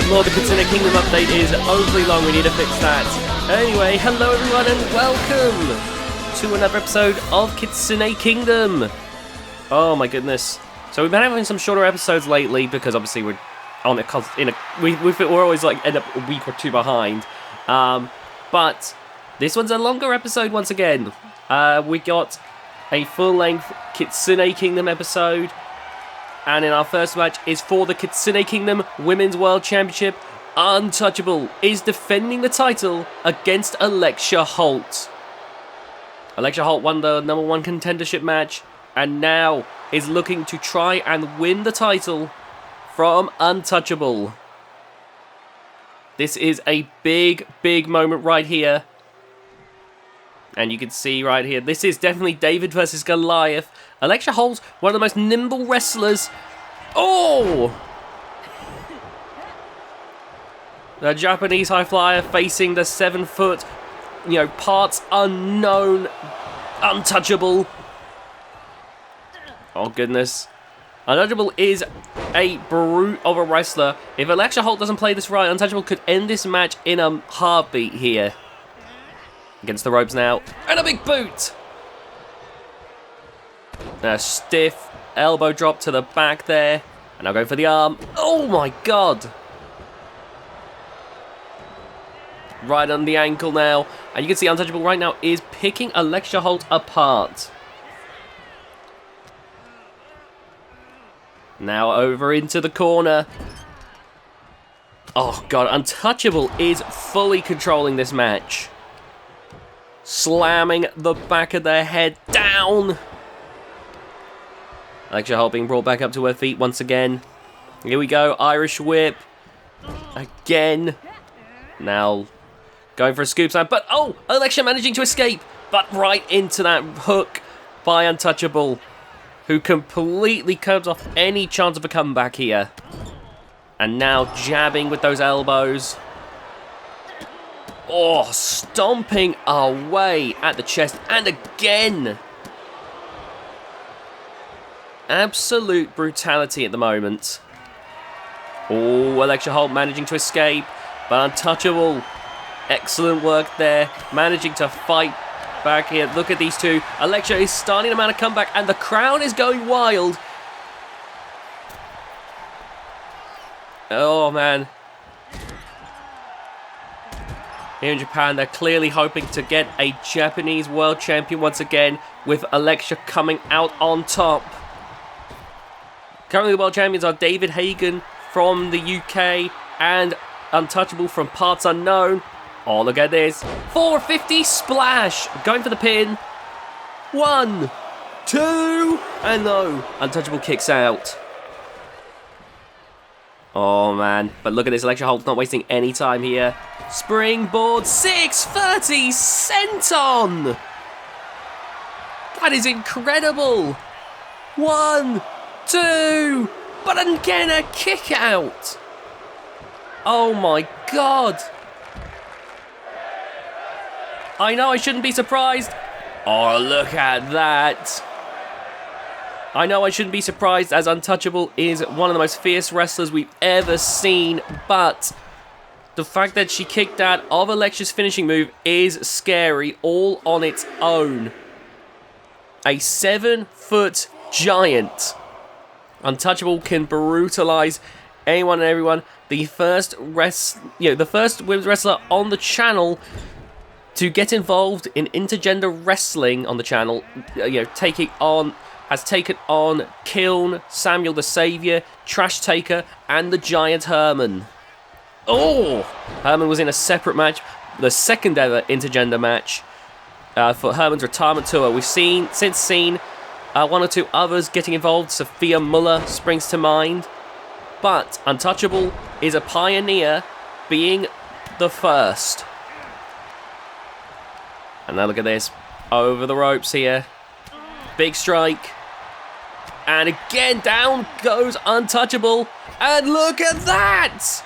Lord, the Kitsune Kingdom update is overly long, we need to fix that. Anyway, hello everyone and welcome to another episode of Kitsune Kingdom. Oh my goodness. So we've been having some shorter episodes lately because obviously we're on we're always like end up a week or two behind. But this one's a longer episode once again. We got a full-length Kitsune Kingdom episode. And in our first match is for the Kitsune Kingdom Women's World Championship. Untouchable is defending the title against Alexia Holt. Alexia Holt won the number 1 contendership match and now is looking to try and win the title from Untouchable. This is a big, big moment right here. And you can see right here, this is definitely David versus Goliath. Alexia Holt, one of the most nimble wrestlers. Oh! The Japanese high flyer facing the 7-foot, parts unknown, Untouchable. Oh goodness. Untouchable is a brute of a wrestler. If Alexia Holt doesn't play this right, Untouchable could end this match in a heartbeat here. Against the ropes now. And a big boot! A stiff elbow drop to the back there. And now going for the arm. Oh my god! Right on the ankle now. And you can see Untouchable right now is picking Alexia Holt apart. Now over into the corner. Oh god, Untouchable is fully controlling this match. Slamming the back of their head down. Alexia Holt being brought back up to her feet once again. Here we go, Irish whip. Again. Now going for a scoop slam, but oh, Alexia managing to escape. But right into that hook by Untouchable, who completely curbs off any chance of a comeback here. And now jabbing with those elbows. Oh, stomping away at the chest, and again. Absolute brutality at the moment. Oh, Alexia Holt managing to escape, but Untouchable. Excellent work there, managing to fight back here. Look at these two. Alexia is starting to mount a comeback, and the crowd is going wild. Oh, man. Here in Japan, they're clearly hoping to get a Japanese world champion once again, with Alexia coming out on top. Currently, the world champions are David Hagen from the UK and Untouchable from parts unknown. Oh, look at this. 450 splash. Going for the pin. 1, 2, and no. Untouchable kicks out. Oh, man. But look at this. Alexia Holt not wasting any time here. Springboard 630 senton. That is incredible. 1, 2, but again a kick out. Oh my god. I know I shouldn't be surprised. Oh, look at that. I know I shouldn't be surprised, as Untouchable is one of the most fierce wrestlers we've ever seen, but the fact that she kicked out of Alexia's finishing move is scary all on its own. A 7-foot giant. Untouchable can brutalize anyone and everyone. The first women's wrestler on the channel to get involved in intergender wrestling on the channel, has taken on Kiln, Samuel the Savior, Trash Taker, and the Giant Herman. Oh! Herman was in a separate match, the second ever intergender match for Herman's retirement tour. We've seen one or two others getting involved. Sophia Muller springs to mind. But Untouchable is a pioneer, being the first. And now look at this. Over the ropes here. Big strike. And again, down goes Untouchable. And look at that!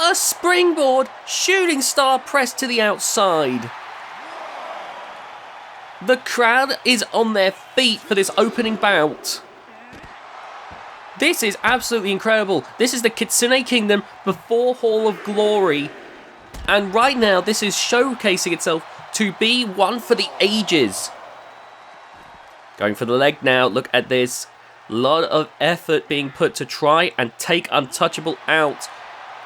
A springboard shooting star press to the outside. The crowd is on their feet for this opening bout. This is absolutely incredible. This is the Kitsune Kingdom before Hall of Glory. And right now, this is showcasing itself to be one for the ages. Going for the leg now. Look at this. A lot of effort being put to try and take Untouchable out.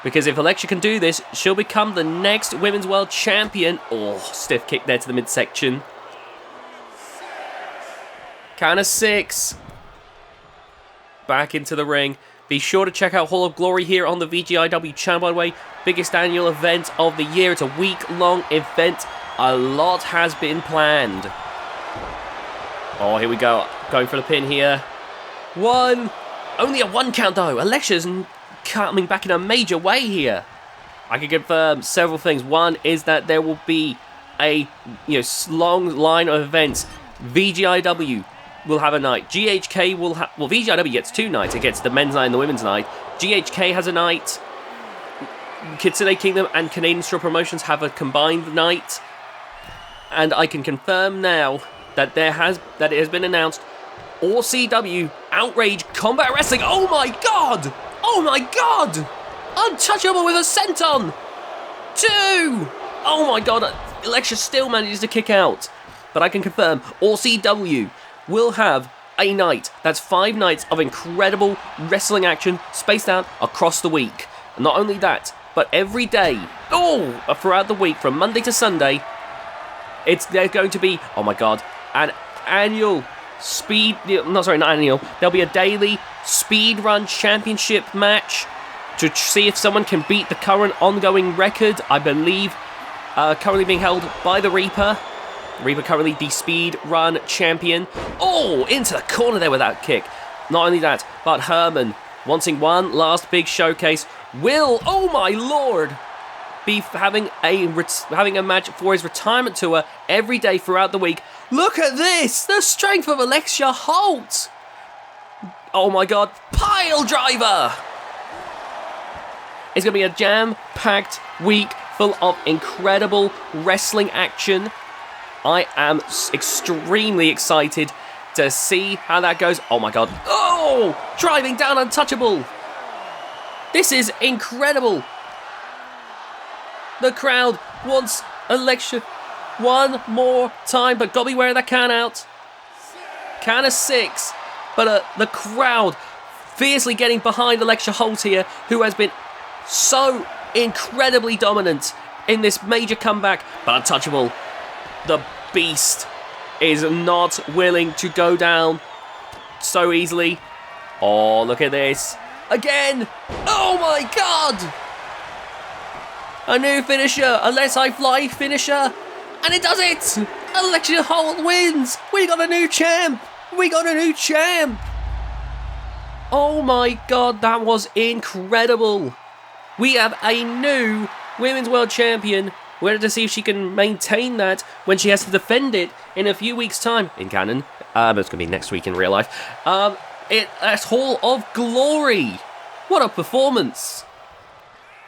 Because if Alexia can do this, she'll become the next Women's World Champion. Oh, stiff kick there to the midsection. Count of 6. Back into the ring. Be sure to check out Hall of Glory here on the VGIW channel, by the way. Biggest annual event of the year. It's a week-long event. A lot has been planned. Oh, here we go. Going for the pin here. 1. Only a 1 count, though. Alexia's coming back in a major way here. I can confirm several things. One is that there will be a long line of events. VGIW will have a night. GHK will have... Well, VGIW gets 2 nights. It gets the men's night and the women's night. GHK has a night. Kitsune Kingdom and Canadian Straw Promotions have a combined night. And I can confirm now that it has been announced ORCW Outrage Combat Wrestling. Oh my god! Oh my god! Untouchable with a senton! 2! Oh my god, Alexia still manages to kick out. But I can confirm ORCW will have a night. That's 5 nights of incredible wrestling action spaced out across the week. And not only that, but every day, throughout the week, from Monday to Sunday, there's going to be, oh my god, an annual there'll be a daily speed run championship match to see if someone can beat the current ongoing record, I believe, currently being held by the Reaper. Reaper currently the speed run champion. Oh, into the corner there with that kick. Not only that, but Herman, wanting one last big showcase, will, oh my lord, be having a match for his retirement tour every day throughout the week. Look at this! The strength of Alexia Holt! Oh my god, pile driver! It's going to be a jam-packed week full of incredible wrestling action. I am extremely excited to see how that goes. Oh my god. Oh! Driving down Untouchable! This is incredible! The crowd wants Alexia one more time, but gotta be wearing that count out. Count of 6. But the crowd fiercely getting behind Alexia Holt here, who has been so incredibly dominant in this major comeback. But Untouchable, the beast, is not willing to go down so easily. Oh, look at this. Again! Oh my god! A new finisher, Unless I Fly finisher. And it does it! Alexia Holt wins! We got a new champ! We got a new champ! Oh my god, that was incredible! We have a new Women's World Champion. We're going to see if she can maintain that when she has to defend it in a few weeks' time. In canon. It's going to be next week in real life. That's Hall of Glory! What a performance!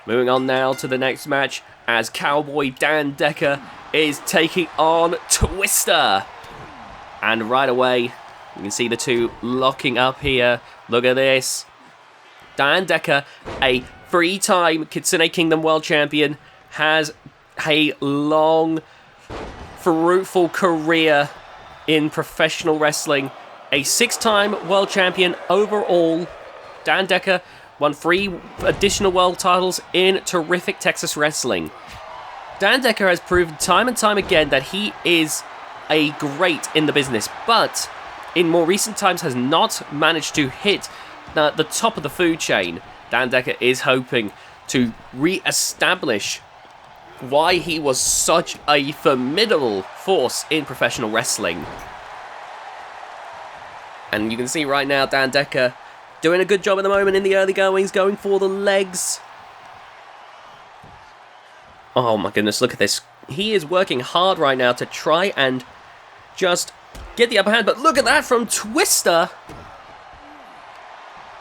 Moving on now to the next match as Cowboy Dan Decker is taking on Twister. And right away, you can see the two locking up here. Look at this. Dan Decker, a 3-time Kitsune Kingdom World Champion, has a long, fruitful career in professional wrestling. A 6-time World Champion overall. Dan Decker won 3 additional world titles in terrific Texas wrestling. Dan Decker has proven time and time again that he is a great in the business, but in more recent times has not managed to hit the top of the food chain. Dan Decker is hoping to re-establish why he was such a formidable force in professional wrestling. And you can see right now Dan Decker doing a good job at the moment in the early goings, going for the legs. Oh my goodness, look at this. He is working hard right now to try and just get the upper hand, but look at that from Twister.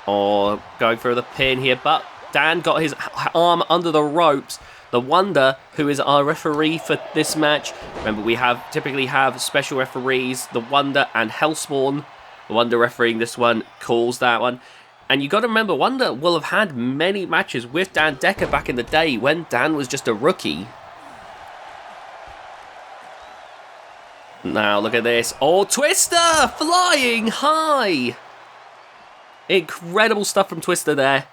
Oh, going for the pin here, but Dan got his arm under the ropes. The Wonder, who is our referee for this match. Remember, we typically have special referees, the Wonder and Hellspawn. The Wonder refereeing this one, calls that one. And you got to remember, Wonder will have had many matches with Dan Decker back in the day when Dan was just a rookie. Now look at this. Oh, Twister flying high. Incredible stuff from Twister there.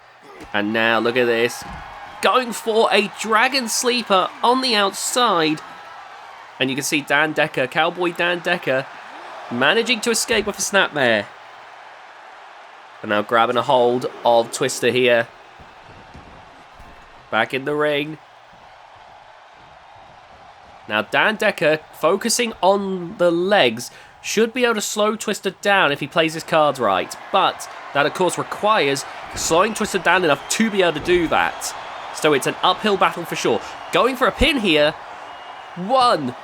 And now look at this. Going for a Dragon Sleeper on the outside. And you can see Dan Decker, Cowboy Dan Decker, managing to escape with a snapmare. And now grabbing a hold of Twister here. Back in the ring. Now Dan Decker, focusing on the legs, should be able to slow Twister down if he plays his cards right. But that, of course, requires slowing Twister down enough to be able to do that. So it's an uphill battle for sure. Going for a pin here. 1,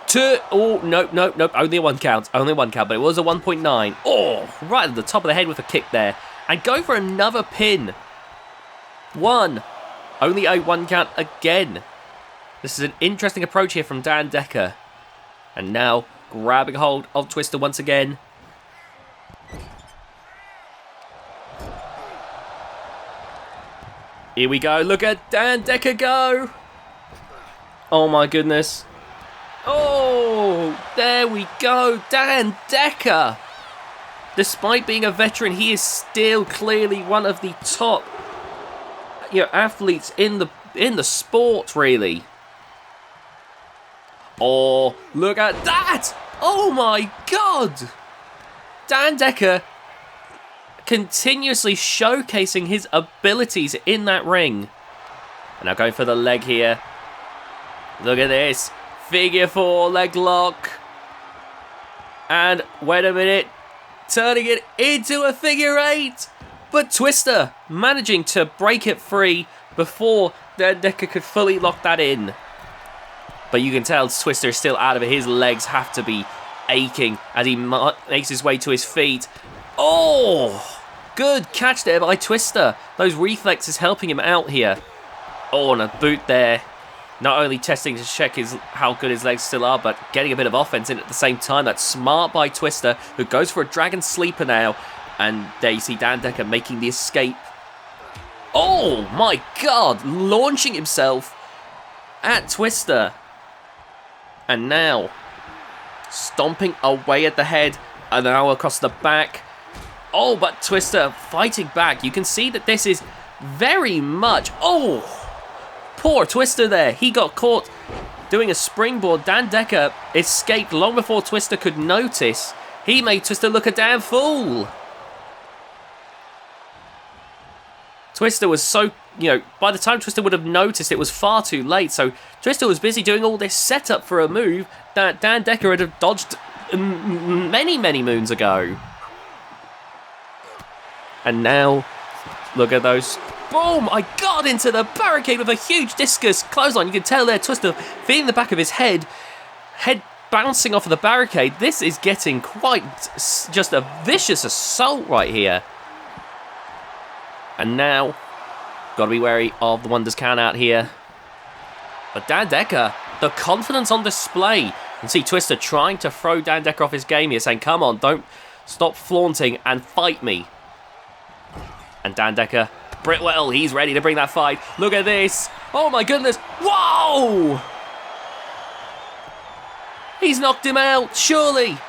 2. Oh, nope. Only one count. But it was a 1.9. Oh, right at the top of the head with a kick there. And going for another pin. 1. Only a 1 count again. This is an interesting approach here from Dan Decker. And now grabbing hold of Twister once again. Here we go. Look at Dan Decker go. Oh my goodness. Oh, there we go. Dan Decker. Despite being a veteran, he is still clearly one of the top, athletes in the sport, really. Oh, look at that. Oh my god. Dan Decker continuously showcasing his abilities in that ring. And now going for the leg here. Look at this. Figure 4 leg lock. And wait a minute. Turning it into a figure 8. But Twister managing to break it free before Dan Decker could fully lock that in. But you can tell Twister is still out of it. His legs have to be aching as he makes his way to his feet. Oh! Good catch there by Twister. Those reflexes helping him out here. Oh, and a boot there. Not only testing to check how good his legs still are, but getting a bit of offense in at the same time. That's smart by Twister, who goes for a Dragon Sleeper now. And there you see Dan Decker making the escape. Oh my god! Launching himself at Twister. And now stomping away at the head. And now across the back. Oh, but Twister fighting back. You can see that this is very much... Oh, poor Twister there. He got caught doing a springboard. Dan Decker escaped long before Twister could notice. He made Twister look a damn fool. Twister was so... by the time Twister would have noticed, it was far too late. So Twister was busy doing all this setup for a move that Dan Decker would have dodged many, many moons ago. And now, look at those. Boom! I got into the barricade with a huge discus clothesline. You can tell there, Twister feeling the back of his head bouncing off of the barricade. This is getting quite just a vicious assault right here. And now, got to be wary of the Wonders count out here. But Dan Decker, the confidence on display. You can see Twister trying to throw Dan Decker off his game here, saying, come on, don't stop flaunting and fight me. And Dan Decker, Britwell, he's ready to bring that fight. Look at this. Oh my goodness. Whoa! He's knocked him out, surely.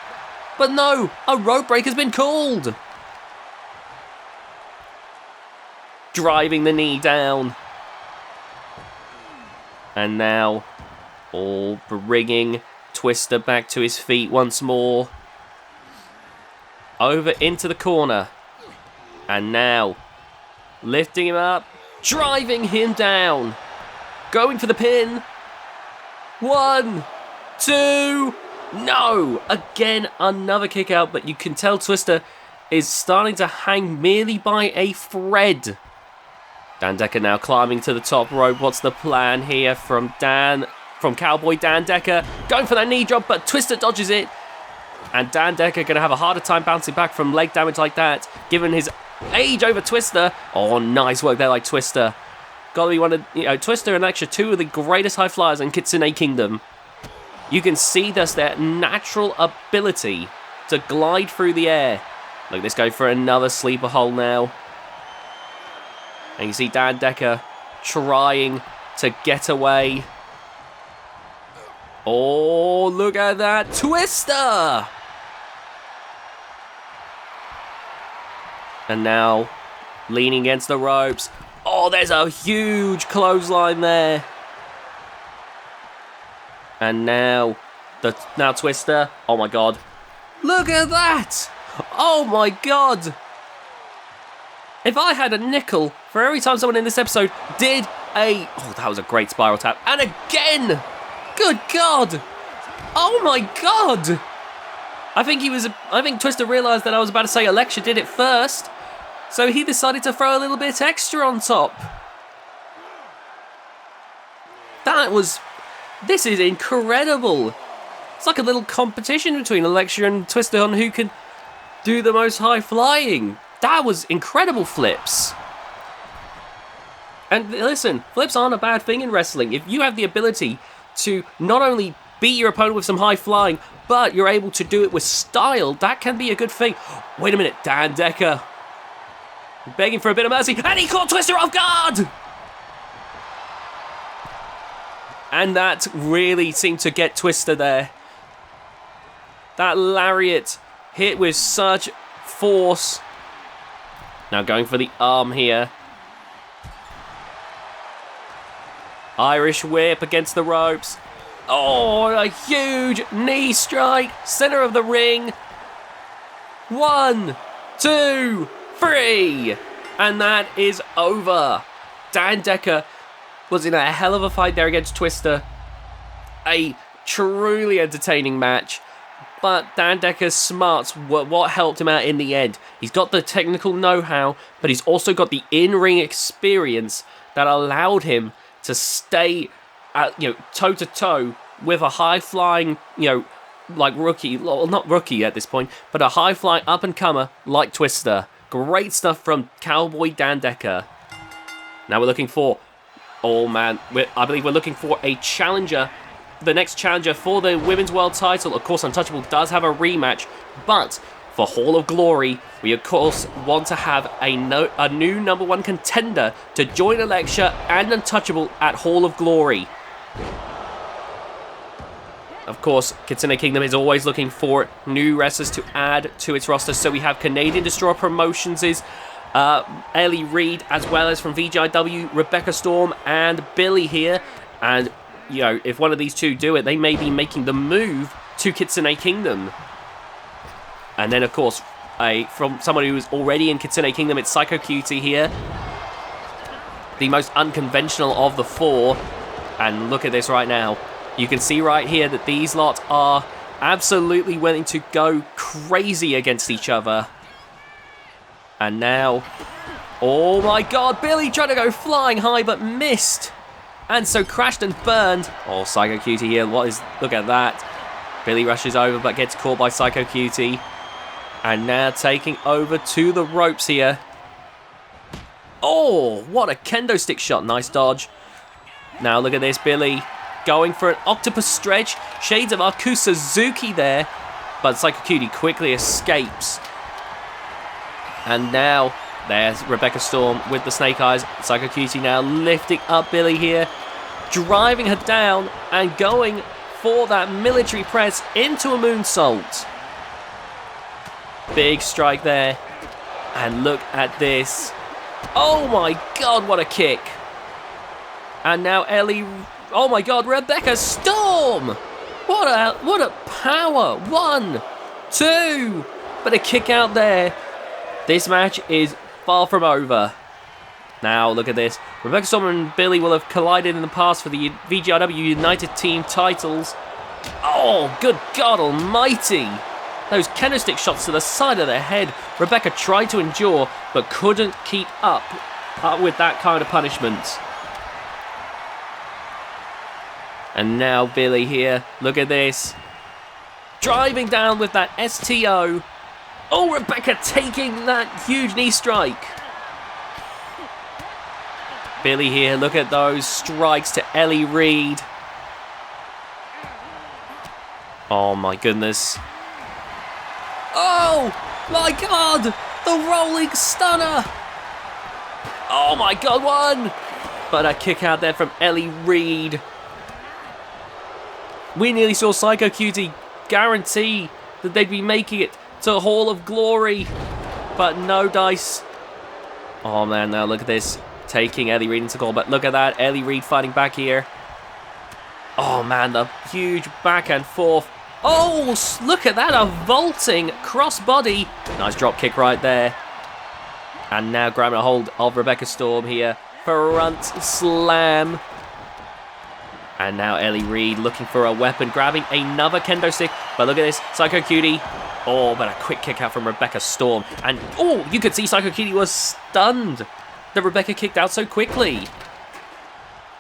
But no, a rope break has been called. Driving the knee down. And now, all bringing Twister back to his feet once more. Over into the corner. And now, lifting him up, driving him down. Going for the pin. 1, 2, no! Again, another kick out, but you can tell Twister is starting to hang merely by a thread. Dan Decker now climbing to the top rope. What's the plan here from Cowboy Dan Decker? Going for that knee drop, but Twister dodges it. And Dan Decker going to have a harder time bouncing back from leg damage like that, given his age over Twister. Oh, nice work there by Twister. Gotta be one of, Twister and Extra, two of the greatest high flyers in Kitsune Kingdom. You can see thus their natural ability to glide through the air. Look, let's go for another sleeper hole now. And you see DEgITx trying to get away. Oh, look at that twister! And now, leaning against the ropes. Oh, there's a huge clothesline there. And now, now twister. Oh my god. Look at that! Oh my god! If I had a nickel for every time someone in this episode did a... Oh, that was a great spiral tap. And again! Good god! Oh my god! I think Twister realised that I was about to say Alexa did it first. So he decided to throw a little bit extra on top. This is incredible. It's like a little competition between Alexa and Twister on who can do the most high flying. That was incredible flips. And listen, flips aren't a bad thing in wrestling. If you have the ability to not only beat your opponent with some high flying, but you're able to do it with style, that can be a good thing. Wait a minute, DEgITx. Begging for a bit of mercy, and he caught Twister off guard! And that really seemed to get Twister there. That lariat hit with such force. Now going for the arm here. Irish whip against the ropes. Oh, a huge knee strike. Center of the ring. 1, 2, 3. And that is over. DEgITx was in a hell of a fight there against Twister. A truly entertaining match. But DEgITx's smarts were what helped him out in the end. He's got the technical know-how, but he's also got the in-ring experience that allowed him to stay at, toe-to-toe with a high-flying, like rookie, well, not rookie at this point, but a high-flying up-and-comer like Twister. Great stuff from Cowboy DEgITx. Now we're looking for, I believe we're looking for a challenger, the next challenger for the Women's World title. Of course, Untouchable does have a rematch, but for Hall of Glory, we of course want to have a new #1 contender to join Alexa and Untouchable at Hall of Glory. Of course, Kitsune Kingdom is always looking for new wrestlers to add to its roster, so we have Canadian Destroyer Promotions' Ellie Reed, as well as from VGIW, Rebecca Storm and Billy here. And, if one of these two do it, they may be making the move to Kitsune Kingdom. And then, of course, from someone who is already in Kitsune Kingdom, it's Psycho Cutie here. The most unconventional of the four. And look at this right now. You can see right here that these lot are absolutely willing to go crazy against each other. And now, oh my god, Billy tried to go flying high but missed. And so crashed and burned. Oh, Psycho Cutie here, look at that. Billy rushes over but gets caught by Psycho Cutie. And now taking over to the ropes here. Oh, what a kendo stick shot, nice dodge. Now look at this, Billy. Going for an octopus stretch. Shades of Aku Suzuki there. But Psycho Cutie quickly escapes. And now, there's Rebecca Storm with the snake eyes. Psycho Cutie now lifting up Billy here. Driving her down and going for that military press into a moonsault. Big strike there. And look at this. Oh my god, what a kick. And now Ellie... Oh my god, Rebecca Storm! What a power! 1, 2, but a kick out there. This match is far from over. Now look at this. Rebecca Storm and Billy will have collided in the past for the VGIW United Team titles. Oh, good god almighty! Those kendo stick shots to the side of their head. Rebecca tried to endure, but couldn't keep up with that kind of punishment. And now Billy here, look at this. Driving down with that STO. Oh, Rebecca taking that huge knee strike. Billy here, look at those strikes to Ellie Reed. Oh my goodness. Oh my god, the rolling stunner. Oh my god, one! But a kick out there from Ellie Reed. We nearly saw Psycho Cutie guarantee that they'd be making it to Hall of Glory. But no dice. Oh man, now look at this. Taking Ellie Reed into goal, but look at that. Ellie Reed fighting back here. Oh man, the huge back and forth. Oh, look at that, a vaulting crossbody. Nice drop kick right there. And now grabbing a hold of Rebecca Storm here. Front slam. And now Ellie Reed looking for a weapon, grabbing another kendo stick. But look at this, Psycho Cutie. Oh, but a quick kick out from Rebecca Storm. And, oh, you could see Psycho Cutie was stunned that Rebecca kicked out so quickly.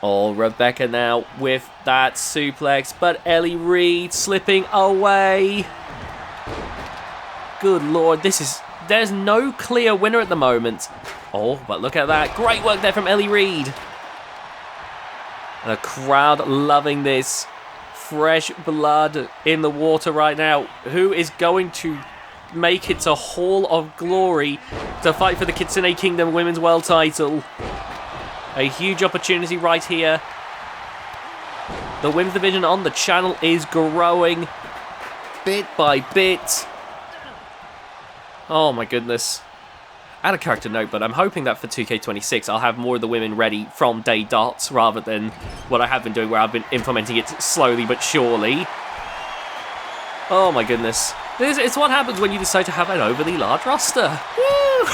Oh, Rebecca now with that suplex. But Ellie Reed slipping away. Good lord, there's no clear winner at the moment. Oh, but look at that. Great work there from Ellie Reed. The crowd loving this. Fresh blood in the water right now. Who is going to make it to Hall of Glory to fight for the Kitsune Kingdom Women's World title? A huge opportunity right here. The women's division on the channel is growing bit by bit. Oh my goodness. Add a character note, but I'm hoping that for 2K26 I'll have more of the women ready from day dots rather than what I have been doing where I've been implementing it slowly but surely. Oh my goodness. It's what happens when you decide to have an overly large roster. Woo!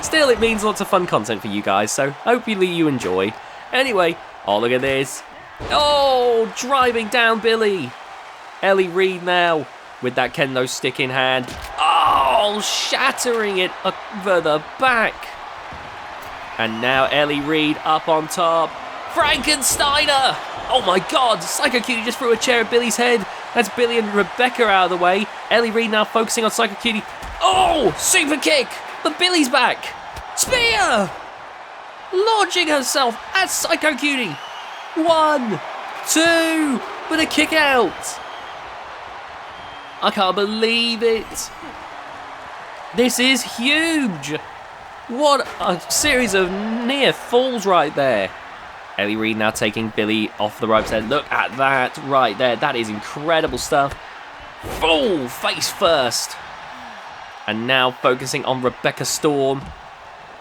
Still, it means lots of fun content for you guys, so hopefully you enjoy. Anyway, oh look at this. Oh, driving down Billy. Ellie Reed now with that kendo stick in hand. Oh, shattering it over the back. And now Ellie Reed up on top. Frankensteiner! Oh my god, Psycho Cutie just threw a chair at Billy's head. That's Billy and Rebecca out of the way. Ellie Reed now focusing on Psycho Cutie. Oh, super kick! But Billy's back. Spear! Launching herself at Psycho Cutie. 1, 2, with a kick out. I can't believe it. This is huge. What a series of near falls right there. Ellie Reed now taking Billy off the ropes there. Look at that right there. That is incredible stuff. Full face first. And now focusing on Rebecca Storm.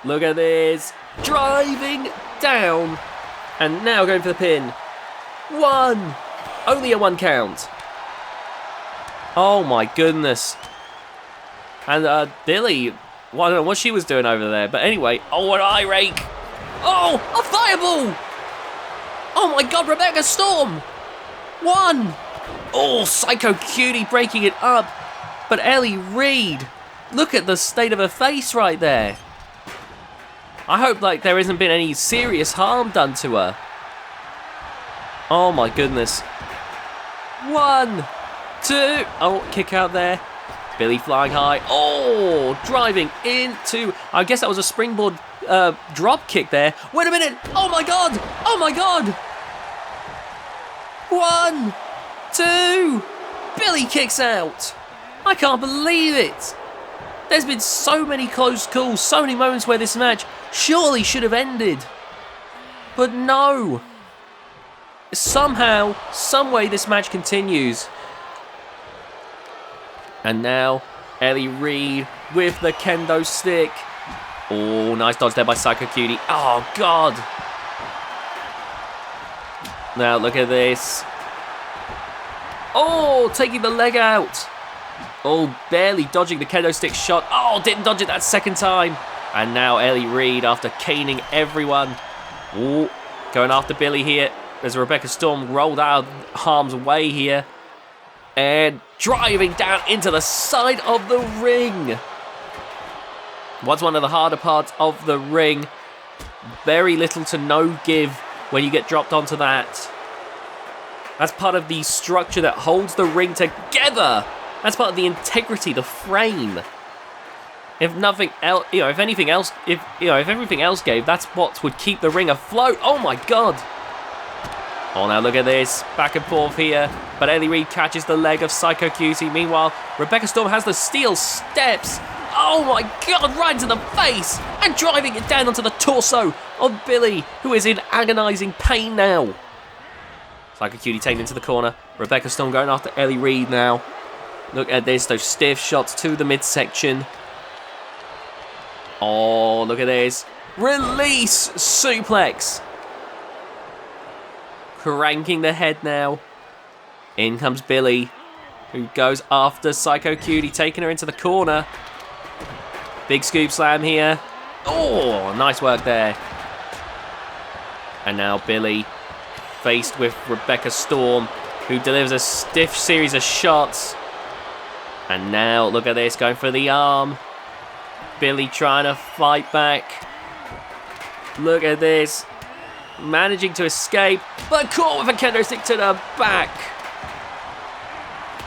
Look at this. Driving down. And now going for the pin. 1. Only a 1 count. Oh my goodness. And Billy, well, I don't know what she was doing over there. But anyway, oh, an eye rake. Oh, a fireball. Oh my god, Rebecca Storm. 1. Oh, Psycho Cutie breaking it up. But Ellie Reed, look at the state of her face right there. I hope like there hasn't been any serious harm done to her. Oh my goodness. 1, 2. Oh, kick out there. Billy flying high. Oh, driving into... I guess that was a springboard drop kick there. Wait a minute. Oh my god. Oh my god. 1, 2. Billy kicks out. I can't believe it. There's been so many close calls, so many moments where this match surely should have ended. But no. Somehow, someway this match continues. And now, Ellie Reed with the kendo stick. Oh, nice dodge there by Psycho Cutie. Oh, God. Now, look at this. Oh, taking the leg out. Oh, barely dodging the kendo stick shot. Oh, didn't dodge it that second time. And now Ellie Reed after caning everyone. Oh, going after Billy here. As Rebecca Storm rolled out of harm's way here. And driving down into the side of the ring. What's one of the harder parts of the ring? Very little to no give when you get dropped onto that. That's part of the structure that holds the ring together. That's part of the integrity, the frame. If nothing else, if anything else, if everything else gave, that's what would keep the ring afloat. Oh my god. Oh, now look at this. Back and forth here. But Ellie Reed catches the leg of Psycho Cutie. Meanwhile, Rebecca Storm has the steel steps. Oh my god, right to the face. and driving it down onto the torso of Billy, who is in agonising pain now. Psycho Cutie taken into the corner. Rebecca Storm going after Ellie Reed now. Look at this, those stiff shots to the midsection. Oh, look at this. Release suplex. Cranking the head now. In comes Billy, who goes after Psycho Cutie, taking her into the corner. Big scoop slam here. Oh, nice work there. And now Billy, faced with Rebecca Storm, who delivers a stiff series of shots. And now, look at this, going for the arm. Billy trying to fight back. Look at this. Managing to escape, but caught with a kendo stick to the back.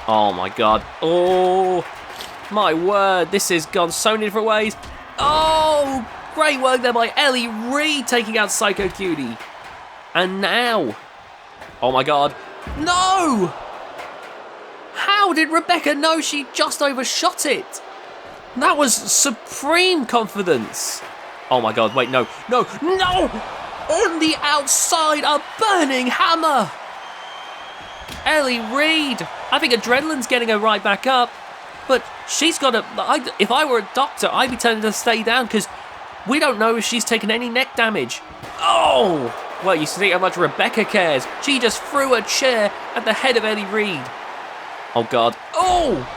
Oh my god. Oh, my word. This has gone so many different ways. Oh, great work there by Ellie Reed taking out Psycho Cutie. And now, oh my god. No! How did Rebecca know she just overshot it? That was supreme confidence. Oh my god, wait, no, no, no! On the outside, a burning hammer! Ellie Reed. I think adrenaline's getting her right back up, but she's got to... if I were a doctor, I'd be telling her to stay down, because we don't know if she's taken any neck damage. Oh! Well, you see how much Rebecca cares. She just threw a chair at the head of Ellie Reed. Oh god. Oh!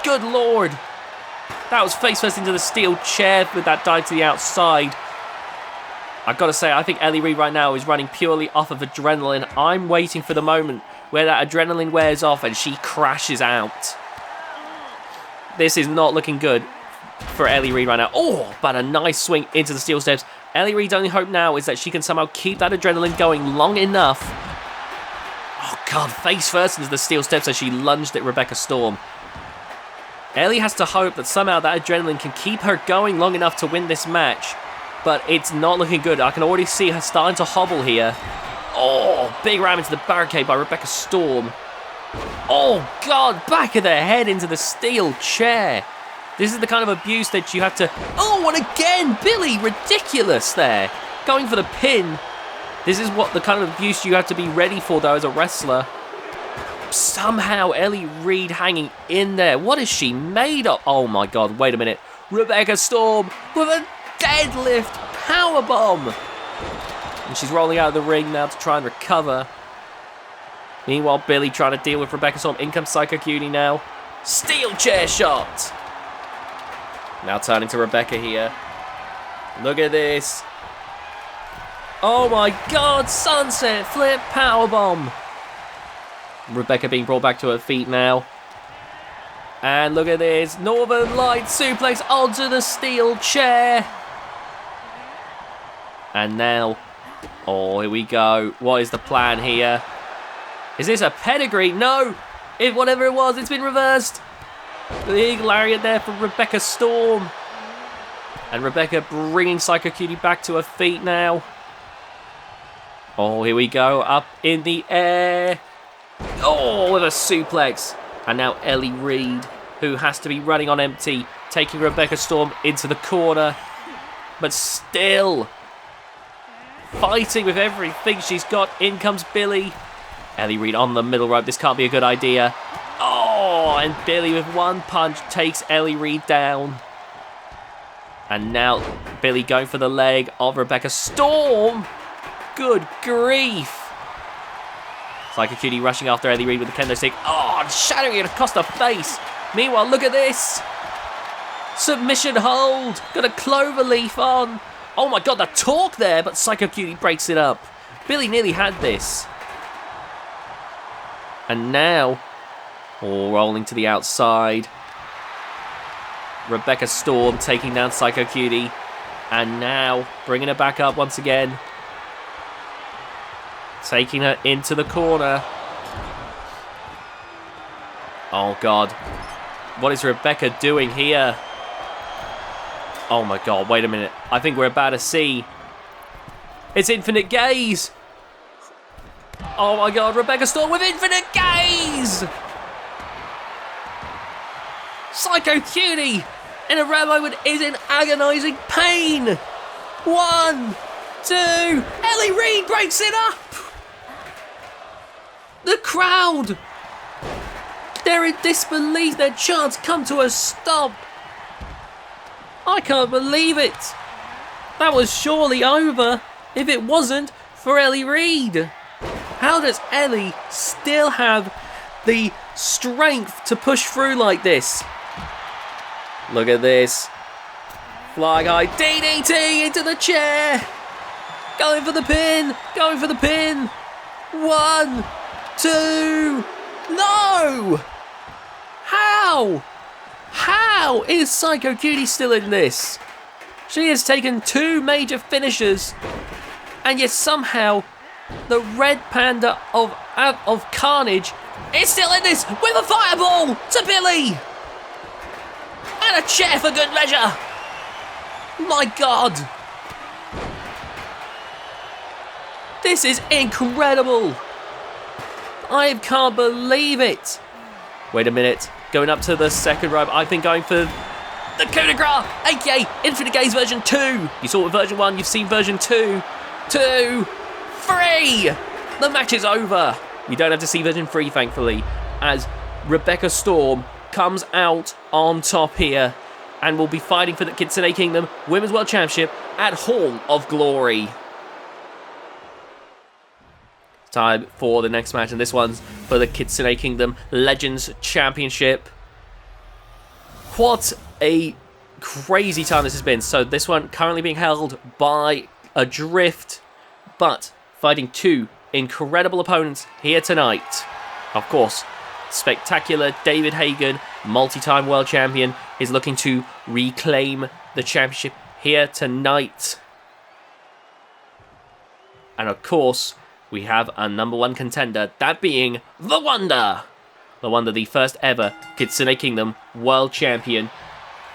Good lord! That was face first into the steel chair with that dive to the outside. I've got to say, I think Ellie Reed right now is running purely off of adrenaline. I'm waiting for the moment where that adrenaline wears off and she crashes out. This is not looking good for Ellie Reed right now. Oh, but a nice swing into the steel steps. Ellie Reed's only hope now is that she can somehow keep that adrenaline going long enough. Oh god, face first into the steel steps as she lunged at Rebecca Storm. Ellie has to hope that somehow that adrenaline can keep her going long enough to win this match. But it's not looking good. I can already see her starting to hobble here. Oh, big ram into the barricade by Rebecca Storm. Oh, God, back of the head into the steel chair. This is the kind of abuse that you have to... Oh, and again, Billy, ridiculous there. Going for the pin. This is what the kind of abuse you have to be ready for, though, as a wrestler. Somehow, Ellie Reed hanging in there. What is she made of? Oh, my God, wait a minute. Rebecca Storm with a deadlift powerbomb. And she's rolling out of the ring now to try and recover. Meanwhile, Billy trying to deal with Rebecca Storm. In comes Psycho Cutie now. Steel chair shot. Now turning to Rebecca here. Look at this. Oh my god, sunset flip powerbomb. Rebecca being brought back to her feet now. And look at this. Northern Light suplex onto the steel chair. And now, oh, here we go. What is the plan here? Is this a pedigree? No! Whatever it was, it's been reversed. Big lariat there from Rebecca Storm. And Rebecca bringing Psycho Cutie back to her feet now. Oh, here we go. Up in the air. Oh, with a suplex. And now Ellie Reed, who has to be running on empty, taking Rebecca Storm into the corner. But still fighting with everything she's got. In comes Billy. Ellie Reed on the middle rope. This can't be a good idea. Oh, and Billy with one punch takes Ellie Reed down. And now Billy going for the leg of Rebecca Storm. Good grief. Psycho Cutie rushing after Ellie Reed with the kendo stick. Oh, shattering it across the face. Meanwhile, look at this. Submission hold. Got a clover leaf on. Oh my god, the torque there, but Psycho Cutie breaks it up. Billy nearly had this. And now, oh, rolling to the outside. Rebecca Storm taking down Psycho Cutie. And now, bringing her back up once again. Taking her into the corner. Oh, God. What is Rebecca doing here? Oh, my God. Wait a minute. I think we're about to see. It's Infinite Gaze. Oh, my God. Rebecca Storm with Infinite Gaze. Psycho Cutie in a rare moment is in agonizing pain. 1, 2. Ellie Reed breaks it up. The crowd, they're in disbelief. Their chants come to a stop. I can't believe it. That was surely over if it wasn't for Ellie Reed. How does Ellie still have the strength to push through like this? Look at this. Flying high DDT into the chair. Going for the pin. Going for the pin. 1, 2. No! How? How is Psycho Cutie still in this? She has taken 2 major finishers, and yet somehow the Red Panda of Carnage is still in this with a fireball to Billy! And a chair for good measure! My God! This is incredible! I can't believe it! Wait a minute, going up to the second rope, I've been going for the coup de grace, aka Infinite Gaze version 2. You saw it with version 1, you've seen version 2. 2, 3! The match is over. You don't have to see version 3, thankfully, as Rebecca Storm comes out on top here and will be fighting for the Kitsune Kingdom Women's World Championship at Hall of Glory. Time for the next match, and this one's for the Kitsune Kingdom Legends Championship. What a crazy time this has been. So this one currently being held by A.Drift, but fighting 2 incredible opponents here tonight. Of course, spectacular David Hagen, multi-time world champion, is looking to reclaim the championship here tonight. And of course, we have a number 1 contender, that being The Wonder. The Wonder, the first ever Kitsune Kingdom world champion,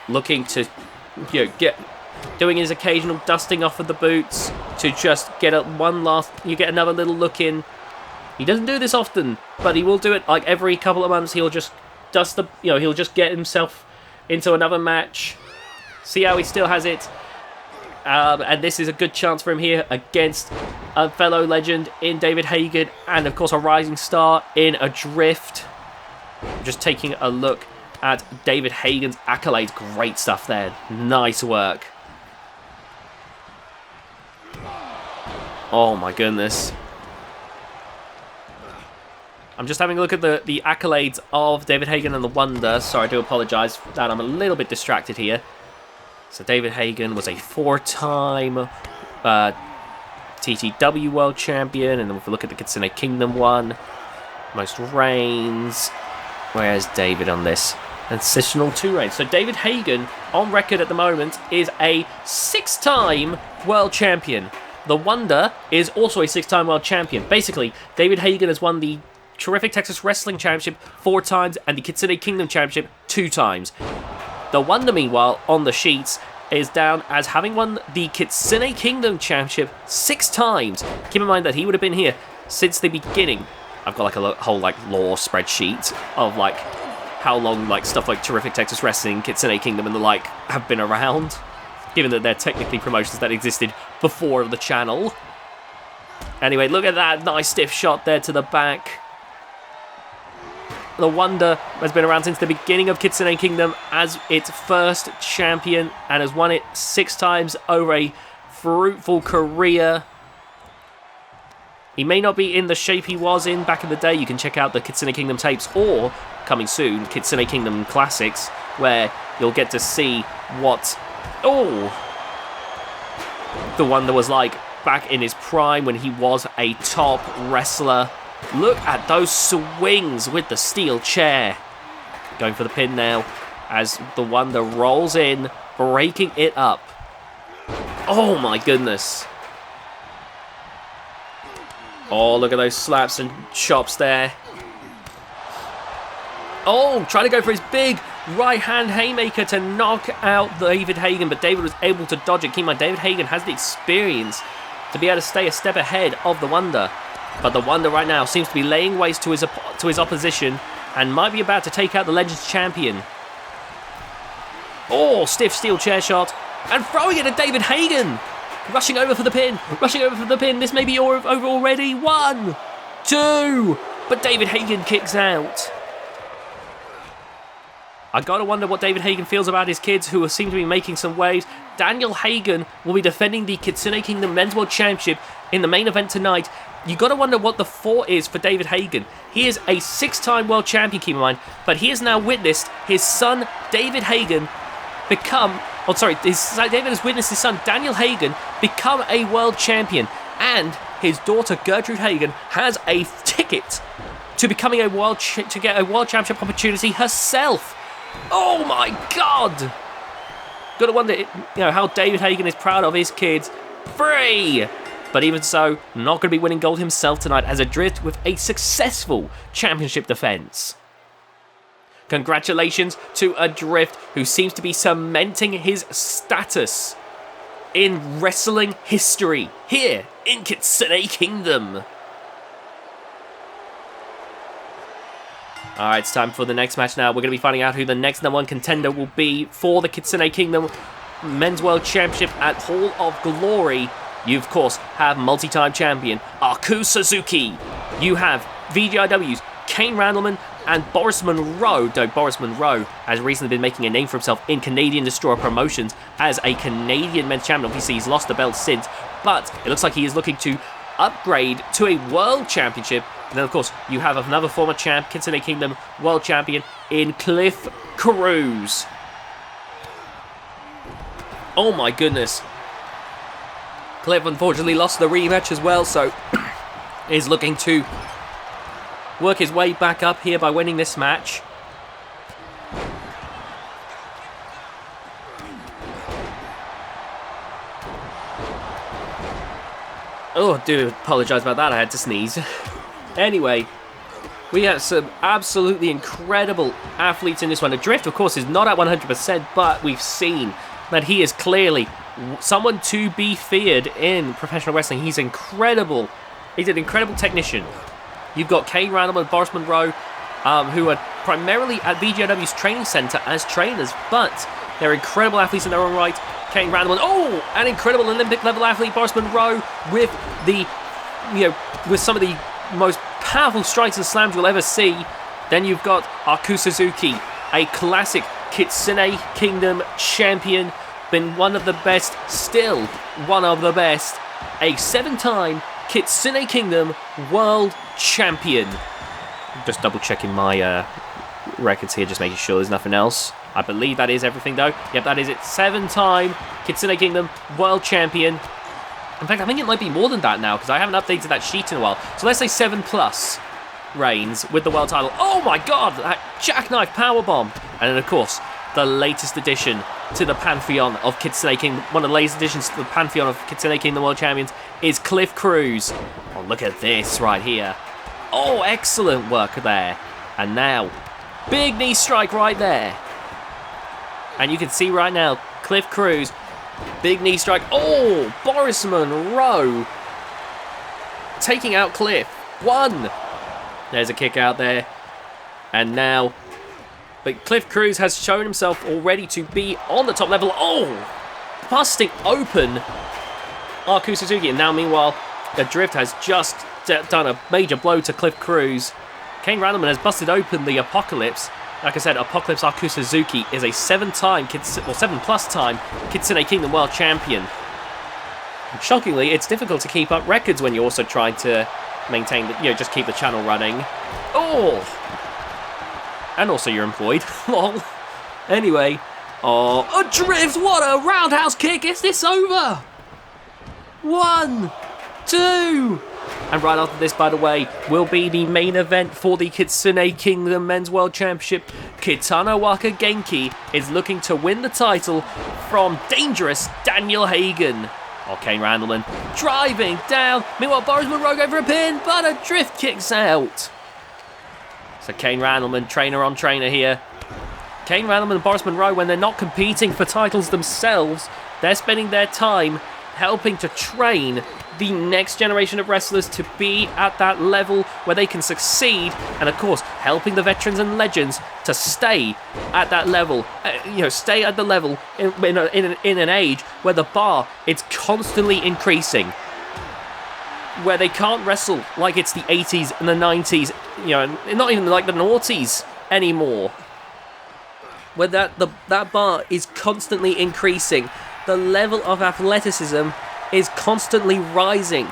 looking to doing his occasional dusting off of the boots to just get get another little look in. He doesn't do this often, but he will do it like every couple of months. He'll just dust he'll just get himself into another match, see how he still has it. And this is a good chance for him here against a fellow legend in David Hagen, and of course a rising star in A.Drift. Just taking a look at David Hagen's accolades. Great stuff there. Nice work. Oh my goodness. I'm just having a look at the accolades of David Hagen and The Wonder. Sorry, I do apologise for that. I'm a little bit distracted here. So David Hagen was a 4-time TTW World Champion, and then if we look at the Kitsune Kingdom one, most reigns. Where's David on this? Additional 2 reigns. So David Hagen, on record at the moment, is a 6-time World Champion. The Wonder is also a 6-time World Champion. Basically, David Hagen has won the Terrific Texas Wrestling Championship 4 times and the Kitsune Kingdom Championship 2 times. The Wonder, meanwhile, on the sheets, is down as having won the Kitsune Kingdom Championship 6 times. Keep in mind that he would have been here since the beginning. I've got like a whole like lore spreadsheet of like how long like stuff like Terrific Texas Wrestling, Kitsune Kingdom and the like have been around, given that they're technically promotions that existed before the channel. Anyway, look at that nice stiff shot there to the back. The Wonder has been around since the beginning of Kitsune Kingdom as its first champion and has won it 6 times over a fruitful career. He may not be in the shape he was in back in the day. You can check out the Kitsune Kingdom tapes, or, coming soon, Kitsune Kingdom Classics, where you'll get to see what The Wonder was like back in his prime when he was a top wrestler. Look at those swings with the steel chair. Going for the pin now as The Wonder rolls in, breaking it up. Oh my goodness. Oh, look at those slaps and chops there. Oh, trying to go for his big right-hand haymaker to knock out David Hagen, but David was able to dodge it. Keep in mind, David Hagen has the experience to be able to stay a step ahead of The Wonder. But The Wonder right now seems to be laying waste to his opposition and might be about to take out the Legends Champion. Oh, stiff steel chair shot and throwing it at David Hagen. rushing over for the pin, rushing over for the pin. This may be over already. 1, 2, but David Hagen kicks out. I gotta wonder what David Hagen feels about his kids who seem to be making some waves. Daniel Hagen will be defending the Kitsune Kingdom Men's World Championship in the main event tonight. You gotta wonder what the thought is for David Hagen. He is a 6-time world champion, keep in mind, but he has now witnessed his son David Hagen become... Oh, sorry, David has witnessed his son Daniel Hagen become a world champion, and his daughter Gertrude Hagen has a ticket to becoming a to get a world championship opportunity herself. Oh my God! Gotta wonder, how David Hagen is proud of his kids. 3! But even so, not going to be winning gold himself tonight as A.Drift with a successful championship defense. Congratulations to A.Drift, who seems to be cementing his status in wrestling history here in Kitsune Kingdom. Alright, it's time for the next match now. We're going to be finding out who the next #1 contender will be for the Kitsune Kingdom Men's World Championship at Hall of Glory. You, of course, have multi-time champion Aku Suzuki. You have VGIW's Kane Randleman and Boris Monroe, though Boris Monroe has recently been making a name for himself in Canadian Destroyer Promotions as a Canadian men's champion. Obviously, he's lost the belt since, but it looks like he is looking to upgrade to a world championship. And then, of course, you have another former champ, Kitsune Kingdom world champion in Cliff Cruz. Oh my goodness. Cliff unfortunately lost the rematch as well, so is looking to work his way back up here by winning this match. Oh, I do apologise about that, I had to sneeze. Anyway, we have some absolutely incredible athletes in this one. A.Drift, of course, is not at 100%, but we've seen that he is clearly someone to be feared in professional wrestling. He's incredible. He's an incredible technician. You've got Kane Randall and Boris Monroe, who are primarily at VGIW's training centre as trainers, but they're incredible athletes in their own right. Kane Randall, oh, an incredible Olympic level athlete, Boris Monroe, with the, with some of the most powerful strikes and slams you'll ever see. Then you've got Aku Suzuki, a classic Kitsune Kingdom champion, been one of the best, still one of the best, a 7-time Kitsune Kingdom world champion. Just double checking my records here, just making sure there's nothing else. I believe that is everything though. Yep, that is it. 7-time Kitsune Kingdom world champion. In fact, I think it might be more than that now because I haven't updated that sheet in a while. So let's say 7+ reigns with the world title. Oh my God, that jackknife powerbomb. And then of course, the latest addition to the pantheon of Kitsune Kingdom, one of the latest additions to the pantheon of Kitsune Kingdom world champions is Cliff Cruz. Oh, look at this right here. Oh, excellent work there. And now, big knee strike right there. And you can see right now, Cliff Cruz, big knee strike. Oh, Boris Monroe taking out Cliff. 1. There's a kick out there. And now, but Cliff Cruz has shown himself already to be on the top level. Oh, busting open Aku Suzuki. And now, meanwhile, A.Drift has just done a major blow to Cliff Cruz. Kane Randleman has busted open the Apocalypse. Like I said, Apocalypse Aku Suzuki is a 7+ time Kitsune Kingdom world champion. And shockingly, it's difficult to keep up records when you're also trying to maintain, just keep the channel running. Oh! And also you're employed. Lol. Anyway. Oh, A.Drift, what a roundhouse kick. Is this over? 1, 2. And right after this, by the way, will be the main event for the Kitsune Kingdom Men's World Championship. Kitano Waka Genki is looking to win the title from dangerous Daniel Hagen. Oh, Kane Randleman driving down. Meanwhile, Boris Monroe going for a pin, but A.Drift kicks out. So Kane Randleman, trainer on trainer here. Kane Randleman and Boris Monroe, when they're not competing for titles themselves, they're spending their time helping to train the next generation of wrestlers to be at that level where they can succeed, and of course helping the veterans and legends to stay at that level, stay at the level in an age where the bar is constantly increasing, where they can't wrestle like it's the 80s and the 90s, not even like the noughties anymore, where that bar is constantly increasing. The level of athleticism is constantly rising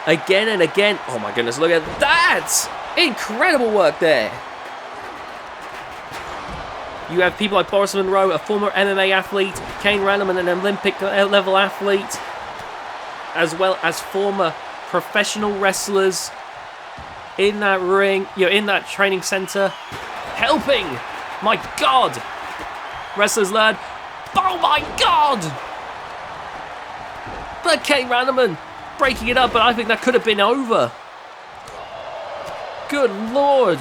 again and again. Oh my goodness, look at that! Incredible work there. You have people like Boris Monroe, a former MMA athlete, Kane Randleman, an Olympic level athlete, as well as former professional wrestlers in that ring, in that training center, helping. My God! Wrestlers learn. Oh my God! But Kane Randleman breaking it up, but I think that could have been over. Good Lord.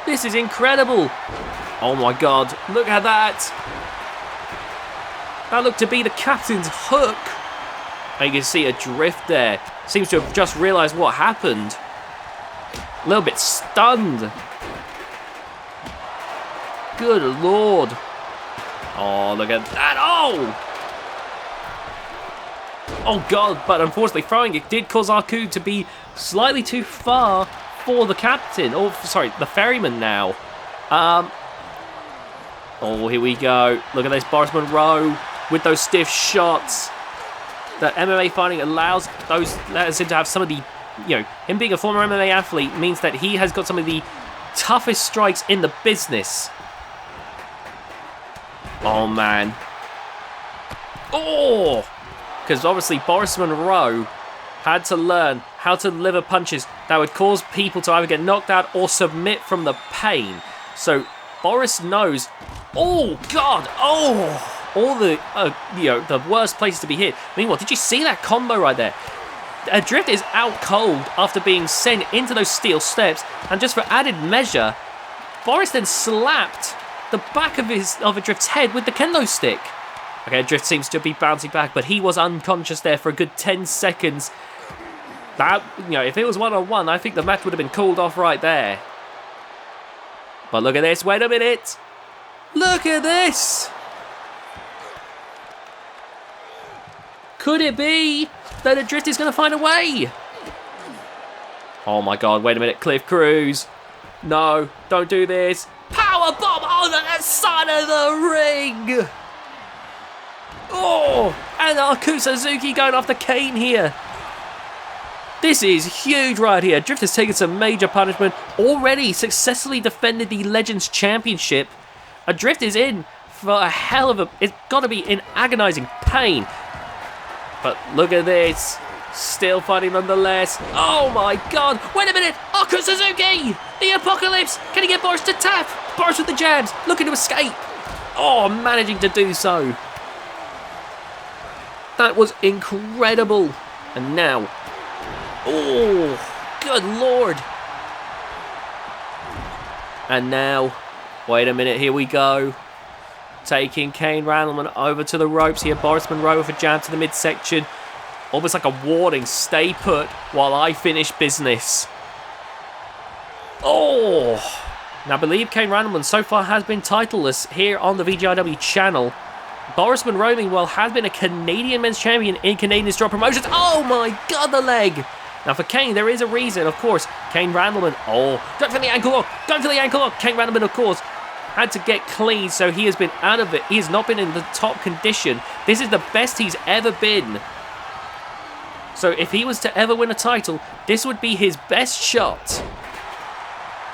This is incredible. Oh my God. Look at that. That looked to be the captain's hook. And you can see A.Drift there. Seems to have just realised what happened. A little bit stunned. Good Lord. Oh, look at that. Oh! Oh God, but unfortunately throwing it did cause Aku to be slightly too far for the captain. Oh, sorry, the ferryman now. Oh, here we go. Look at this, Boris Monroe with those stiff shots. That MMA fighting allows him to have some of the, him being a former MMA athlete means that he has got some of the toughest strikes in the business. Oh, man. Oh! Because obviously Boris Monroe had to learn how to deliver punches that would cause people to either get knocked out or submit from the pain. So Boris knows, oh God, oh, all the, the worst places to be hit. Meanwhile, did you see that combo right there? A.Drift is out cold after being sent into those steel steps, and just for added measure, Boris then slapped the back of A.Drift's head with the kendo stick. Okay, A.Drift seems to be bouncing back, but he was unconscious there for a good 10 seconds. That, if it was one-on-one, I think the match would have been called off right there. But look at this, wait a minute. Look at this. Could it be that A.Drift is going to find a way? Oh my God, wait a minute, Cliff Cruz. No, don't do this. Powerbomb on the side of the ring. Oh, and Aku Suzuki going after Kane here. This is huge right here. A.Drift has taken some major punishment. Already successfully defended the Legends Championship. A.Drift is in for a hell of a... It's got to be in agonizing pain. But look at this. Still fighting nonetheless. Oh my God. Wait a minute. Aku Suzuki. The Apocalypse. Can he get Boris to tap? Boris with the jabs. Looking to escape. Oh, managing to do so. That was incredible. And now... Oh, good Lord. And now... Wait a minute, here we go. Taking Kane Randleman over to the ropes here. Boris Monroe with a jab to the midsection. Almost like a warning. Stay put while I finish business. Oh! Now, I believe Kane Randleman so far has been titleless here on the VGIW channel. Boris Monroe, meanwhile, has been a Canadian men's champion in Canadian Strong Promotions. Oh my God, the leg! Now for Kane, there is a reason, of course. Kane Randleman, going for the ankle lock, going for the ankle lock. Kane Randleman, of course, had to get clean, so he has been out of it. He has not been in the top condition. This is the best he's ever been. So if he was to ever win a title, this would be his best shot.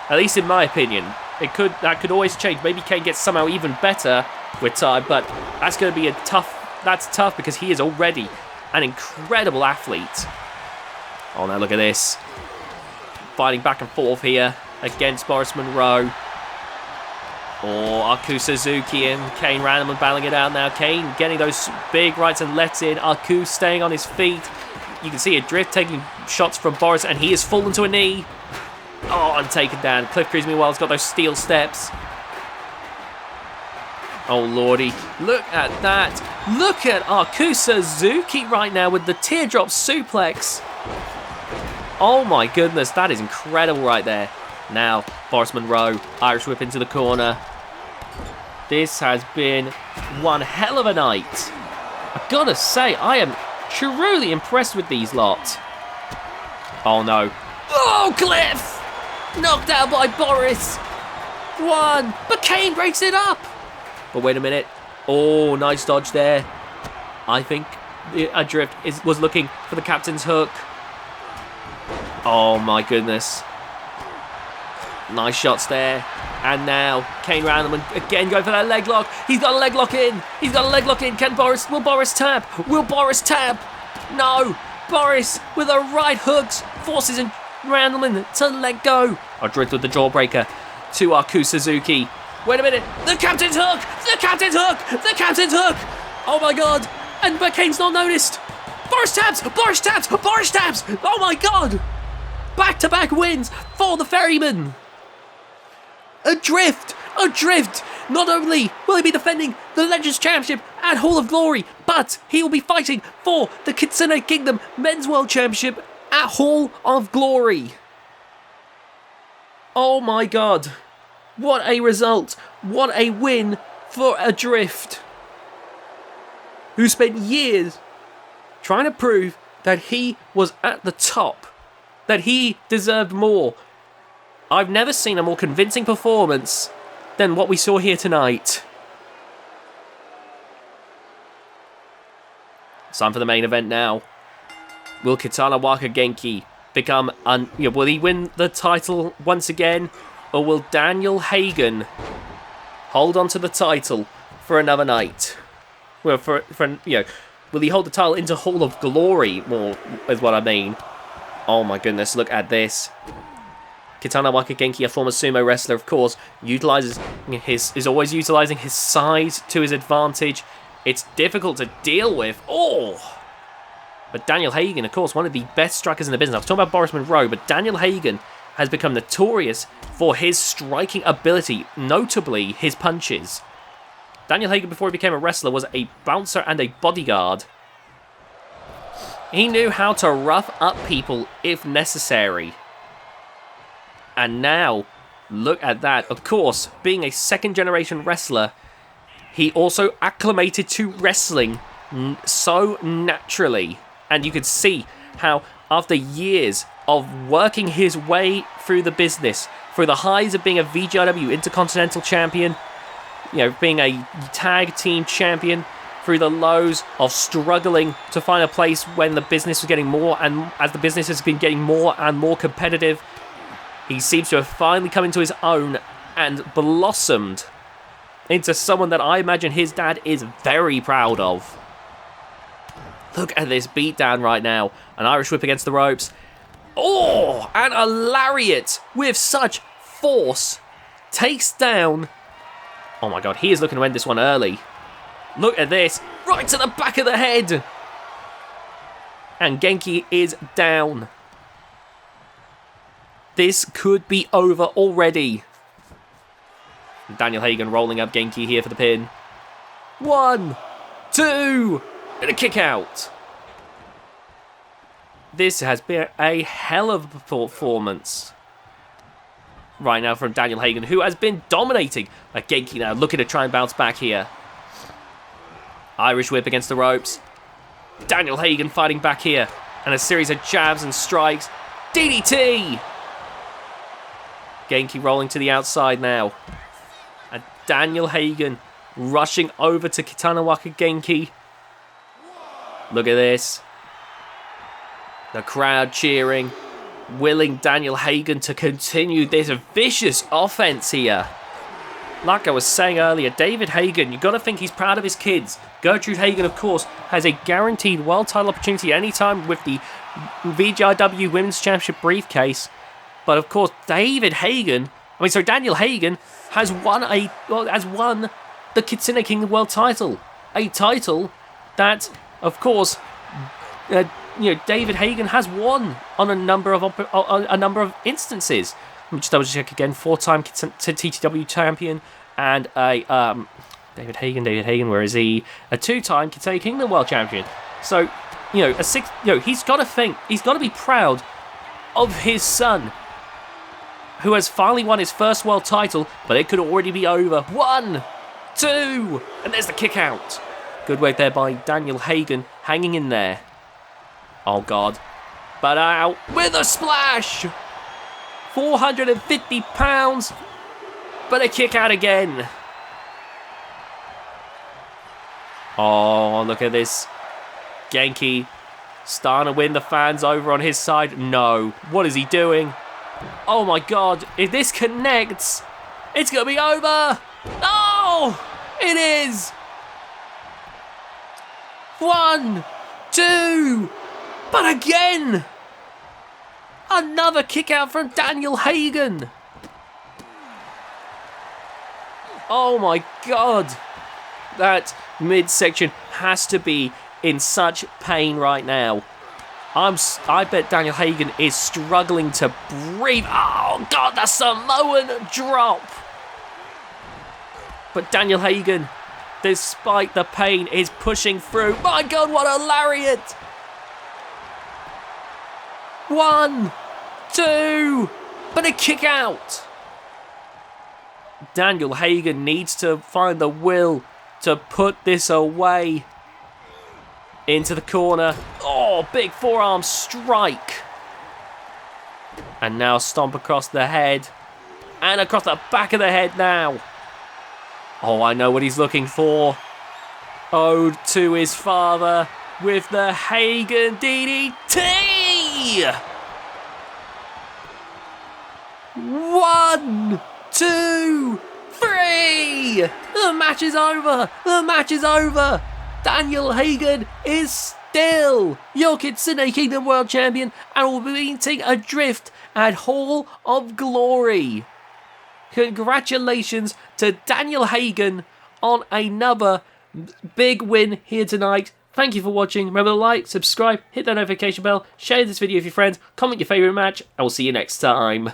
At least in my opinion. That could always change. Maybe Kane gets somehow even better with time, but that's going to be that's tough because he is already an incredible athlete. Oh, now look at this. Fighting back and forth here against Boris Monroe. Oh, Aku Suzuki and Kane Randleman battling it out now. Kane getting those big rights and lets in. Aku staying on his feet. You can see A.Drift taking shots from Boris, and he has fallen to a knee. Oh, and taken down. Cliff Cruz, meanwhile, has got those steel steps. Oh, lordy. Look at that. Look at our Suzuki right now with the teardrop suplex. Oh my goodness, that is incredible right there. Now, Boris Monroe, Irish whip into the corner. This has been one hell of a night. I gotta say, I am truly impressed with these lot. Oh no. Oh, Cliff! Knocked out by Boris. One, but Kane breaks it up. But wait a minute. Oh, nice dodge there. I think A.Drift was looking for the captain's hook. Oh my goodness. Nice shots there. And now Kane round them and again going for that leg lock. He's got a leg lock in. He's got a leg lock in. Will Boris tap? Will Boris tap? No. Boris with the right hooks forces Randleman to let go. A.Drift with the jawbreaker to our Suzuki. Wait a minute. The captain's hook. The captain's hook. The captain's hook. Oh my god. But Kane's not noticed. Boris taps. Boris taps. Boris taps. Oh my god. Back-to-back wins for the Ferryman. A.Drift. Not only will he be defending the Legends Championship at Hall of Glory, but he will be fighting for the Kitsune Kingdom Men's World Championship at Hall of Glory. Oh my god. What a result. What a win for A.Drift, who spent years trying to prove that he was at the top, that he deserved more. I've never seen a more convincing performance than what we saw here tonight. It's time for the main event now. Will Kitana Waka Genki become... will he win the title once again? Or will Daniel Hagen hold on to the title for another night? Well, will he hold the title into Hall of Glory, more is what I mean. Oh my goodness, look at this. Kitana Waka Genki, a former sumo wrestler, of course, is always utilizing his size to his advantage. It's difficult to deal with. Oh! But Daniel Hagen, of course, one of the best strikers in the business. I was talking about Boris Monroe, but Daniel Hagen has become notorious for his striking ability, notably his punches. Daniel Hagen, before he became a wrestler, was a bouncer and a bodyguard. He knew how to rough up people if necessary. And now, look at that. Of course, being a second-generation wrestler, he also acclimated to wrestling so naturally. And you could see how, after years of working his way through the business, through the highs of being a VGIW Intercontinental Champion, being a tag team champion, through the lows of struggling to find a place when the business was getting more, and as the business has been getting more and more competitive, he seems to have finally come into his own and blossomed into someone that I imagine his dad is very proud of. Look at this beatdown right now. An Irish whip against the ropes. Oh, and a lariat with such force takes down... Oh my god, he is looking to end this one early. Look at this. Right to the back of the head. And Genki is down. This could be over already. Daniel Hagen rolling up Genki here for the pin. 1, 2, and a kick out. This has been a hell of a performance right now from Daniel Hagen, who has been dominating. Like Genki now looking to try and bounce back here. Irish whip against the ropes. Daniel Hagen fighting back here. And a series of jabs and strikes. DDT! Genki rolling to the outside now. And Daniel Hagen rushing over to Kitana Waka Genki. Look at this. The crowd cheering, willing Daniel Hagen to continue this vicious offense here. Like I was saying earlier, David Hagen, you've got to think he's proud of his kids. Gertrude Hagen, of course, has a guaranteed world title opportunity anytime with the VGIW Women's Championship briefcase. But of course, Daniel Hagen has won the Kitsune Kingdom World title. A title that, of course, David Hagen has won on a number of instances. Let me just double check again. 4-time TTW champion and a David Hagen, where is he? A 2-time Kitsune Kingdom World Champion. So, he's got to think, he's got to be proud of his son, who has finally won his first world title, but it could already be over. 1, 2, and there's the kick out. Good work there by Daniel Hagen, hanging in there. Oh God. But out with a splash. 450 pounds, but a kick out again. Oh, look at this. Genki starting to win the fans over on his side. No. What is he doing? Oh my God. If this connects, it's going to be over. Oh, it is. 1, 2. But again. Another kick out from Daniel Hagen. Oh my God. That midsection has to be in such pain right now. I bet Daniel Hagen is struggling to breathe. Oh God, the Samoan drop. But Daniel Hagen, despite the pain, is pushing through. My God, what a lariat. 1, 2, but a kick out. Daniel Hagen needs to find the will to put this away. Into the corner. Oh, big forearm strike. And now stomp across the head. And across the back of the head now. Oh, I know what he's looking for. Ode to his father with the Hagen DDT. 1, 2, 3. The match is over. The match is over. Daniel Hagen is still your Kitsune Kingdom World Champion and will be meeting A.Drift at Hall of Glory. Congratulations to Daniel Hagen on another big win here tonight. Thank you for watching. Remember to like, subscribe, hit that notification bell, share this video with your friends, comment your favourite match, and we'll see you next time.